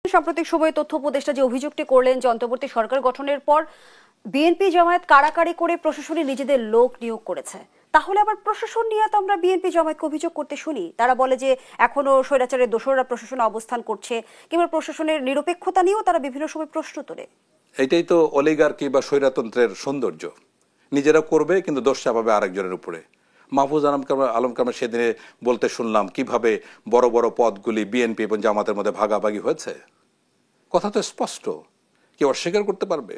সাম্প্রতিক সময়ে তথ্য উপদেষ্টা যে অভিযোগটি করলেন যে অন্তর্বর্তী সরকার গঠনের পর বিএনপি জামায়াত কাড়াকাড়ি করে প্রশাসনে নিজেদের লোক নিয়োগ করেছে। তাহলে আবার প্রশাসন নিয়ে তো আমরা বিএনপি জামায়াতকে অভিযোগ করতে শুনি, তারা বলে যে এখনো স্বৈরাচারের দোসররা প্রশাসনে অবস্থান করছে, কিংবা প্রশাসনের নিরপেক্ষতা নিয়েও তারা বিভিন্ন সময় প্রশ্ন তোলে। এটাই তো অলিগার্কি বা স্বৈরতন্ত্রের সৌন্দর্য, নিজেরা করবে কিন্তু দোষ চাপাবে আরেকজনের উপরে। মাহফুজ আলম কামাল সেদিনে বলতে শুনলাম কিভাবে বড় বড় পদগুলি বিএনপি এবং জামাতের মধ্যে ভাগাভাগি হয়েছে। কথা তো স্পষ্ট, কেউ অস্বীকার করতে পারবে?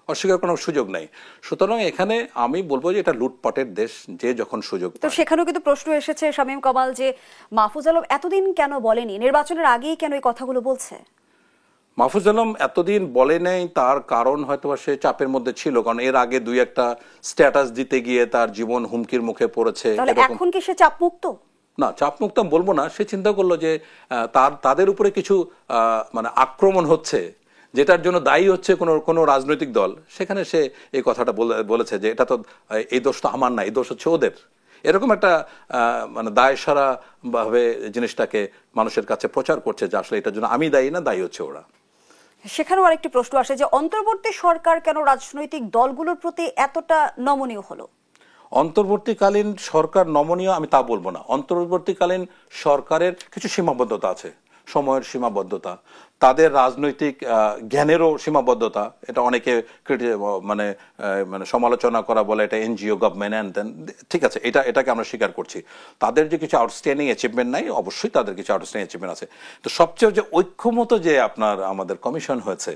অস্বীকার কোনো সুযোগ নাই। সুতরাং এখানে আমি বলবো যে এটা লুটপাটের দেশ, যে যখন সুযোগ। তো সেখানেও কিন্তু প্রশ্ন এসেছে শামীম কামাল, যে মাহফুজ আলম এতদিন কেন বলেনি, নির্বাচনের আগেই কেন এই কথাগুলো বলছে? মাহফুজ আলম এতদিন বলে নেই, তার কারণ হয়তো সে চাপের মধ্যে ছিল, কারণ এর আগে দুই একটা স্ট্যাটাস দিতে গিয়ে তার জীবন হুমকির মুখে পড়েছে। এখন কি সে চাপমুক্ত? না, চাপমুক্ত বলবো না। সে চিন্তা করলো যে তাদের উপরে কিছু মানে আক্রমণ হচ্ছে, যেটার জন্য দায়ী হচ্ছে কোনো রাজনৈতিক দল। সেখানে সে এই কথাটা বলেছে যে এটা তো, এই দোষ তো আমার না, এই দোষ হচ্ছে ওদের। এরকম একটা মানে দায়সারা ভাবে জিনিসটাকে মানুষের কাছে প্রচার করছে যে আসলে এটার জন্য আমি দায়ী না, দায়ী হচ্ছে ওরা। সেখানেও আরেকটি প্রশ্ন আসে যে অন্তর্বর্তী সরকার কেন রাজনৈতিক দলগুলোর প্রতি এতটা নমনীয় হলো? অন্তর্বর্তীকালীন সরকার নমনীয় আমি তা বলবো না। অন্তর্বর্তীকালীন সরকারের কিছু সীমাবদ্ধতা আছে, সময়ের সীমাবদ্ধতা, তাদের রাজনৈতিক জ্ঞানেরও সীমাবদ্ধতা। এটা অনেকে মানে সমালোচনা করা বলে এটা এনজিও গভর্নমেন্ট অ্যান্ড দেন, ঠিক আছে, এটাকে আমরা স্বীকার করছি। তাদের যে কিছু আউটস্ট্যান্ডিং অ্যাচিভমেন্ট নাই, অবশ্যই তাদের কিছু আউটস্ট্যান্ডিং অ্যাচিভমেন্ট আছে। তো সবচেয়ে যে ঐক্যমত যে আমাদের কমিশন হয়েছে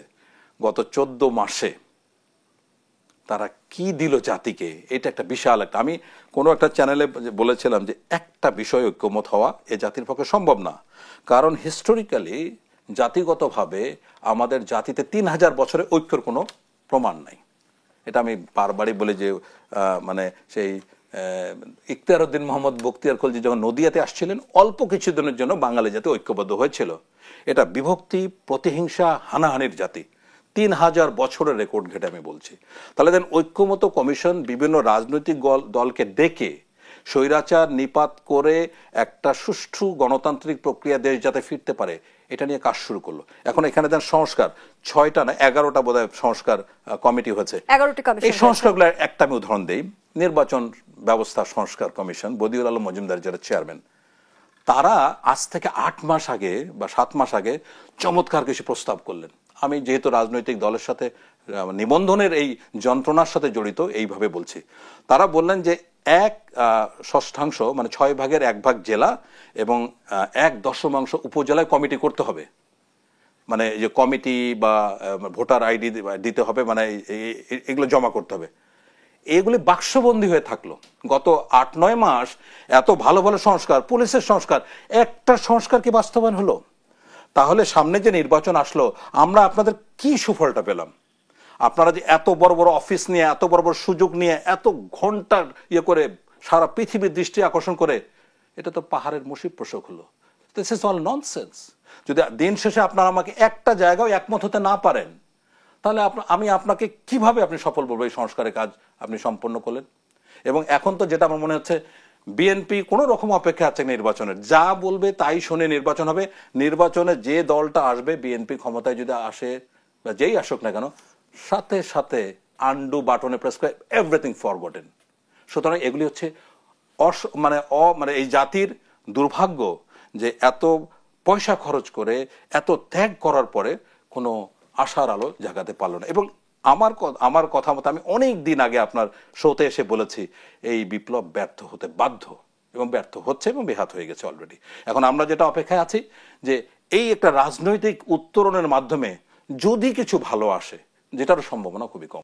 গত 14 মাসে, তারা কি দিল জাতিকে, এটা একটা বিশাল একটা। আমি কোনো একটা চ্যানেলে বলেছিলাম যে একটা বিষয় ঐক্যমত হওয়া এ জাতির পক্ষে সম্ভব না, কারণ হিস্টোরিক্যালি জাতিগতভাবে আমাদের জাতিতে 3000 বছরে ঐক্যর কোনো প্রমাণ নাই। এটা আমি বারবারই বলি যে মানে সেই ইখতিয়ার উদ্দিন মোহাম্মদ বখতিয়ার খলজি যখন নদিয়াতে আসছিলেন, অল্প কিছুদিনের জন্য বাঙালি জাতি ঐক্যবদ্ধ হয়েছিল। এটা বিভক্তি, প্রতিহিংসা, হানাহানির জাতি। 3000 বছরের রেকর্ড ঘেটে আমি বলছি। তাহলে দেন ঐক্যমত কমিশন বিভিন্ন রাজনৈতিক দলকে ডেকে স্বৈরাচার নিপাত করে একটা সুষ্ঠু গণতান্ত্রিক প্রক্রিয়া দেশ যাতে ফিরতে পারে, এটা নিয়ে কাজ শুরু করলো। এখন এখানে দেন সংস্কার 6টা না 11টা বোধহয় সংস্কার কমিটি হয়েছে। এই সংস্কারগুলো একটা আমি উদাহরণ দেই। নির্বাচন ব্যবস্থা সংস্কার কমিশন, বদিউল আলম মজুমদার যারা চেয়ারম্যান, তারা আজ থেকে 8 মাস আগে বা 7 মাস আগে চমৎকার কিছু প্রস্তাব করলেন। আমি যেহেতু রাজনৈতিক দলের সাথে নিবন্ধনের এই যন্ত্রণার সাথে জড়িত, এইভাবে বলছি। তারা বললেন যে 1/6 মানে 6 ভাগের 1 ভাগ জেলা এবং 1/10 উপজেলায় কমিটি করতে হবে। মানে যে কমিটি বা ভোটার আইডি দিতে হবে, মানে এগুলো জমা করতে হবে। এগুলি বাক্সবন্দী হয়ে থাকলো গত 8-9 মাস। এত ভালো ভালো সংস্কার, পুলিশের সংস্কার, একটা সংস্কার কি বাস্তবায়ন হলো? তাহলে সামনে যে নির্বাচন আসলো, আমরা আপনাদের কি সুফলটা পেলাম? আপনারা যে এত বড় বড় অফিস নিয়ে, এত বড় বড় সুযোগ নিয়ে, এত ঘন্টার করে সারা পৃথিবীর দৃষ্টি আকর্ষণ করে, এটা তো পাহাড়ের মুসিব প্রসব হলো। This is all nonsense. যদি দিন শেষে আপনারা আমাকে একটা জায়গায় একমত হতে না পারেন, তাহলে আমি আপনাকে কিভাবে আপনি সফল বলবো এই সংস্কারের কাজ আপনি সম্পন্ন করলেন? এবং এখন তো যেটা আমার মনে হচ্ছে, বিএনপি কোনো রকম অপেক্ষা আছে নির্বাচনের, যা বলবে তাই শুনে নির্বাচন হবে। নির্বাচনে যে দলটা আসবে, বিএনপি ক্ষমতায় যদি আসে বা যেই আসুক না কেন, সাথে সাথে আন্ডু বাটনে প্রেস করে এভরিথিং ফরগটেন। সুতরাং এগুলি হচ্ছে মানে এই জাতির দুর্ভাগ্য যে এত পয়সা খরচ করে, এত ত্যাগ করার পরে কোনো আশার আলো জাগাতে পারল না। এবং আমার কথা মতো আমি অনেক দিন আগে আপনার শোতে এসে বলেছি, এই বিপ্লব ব্যর্থ হতে বাধ্য, এবং ব্যর্থ হচ্ছে এবং বেহাত হয়ে গেছে অলরেডি। এখন আমরা যেটা অপেক্ষায় আছি যে এই একটা রাজনৈতিক উত্তরণের মাধ্যমে যদি কিছু ভালো আসে, যেটারও সম্ভাবনা খুবই কম।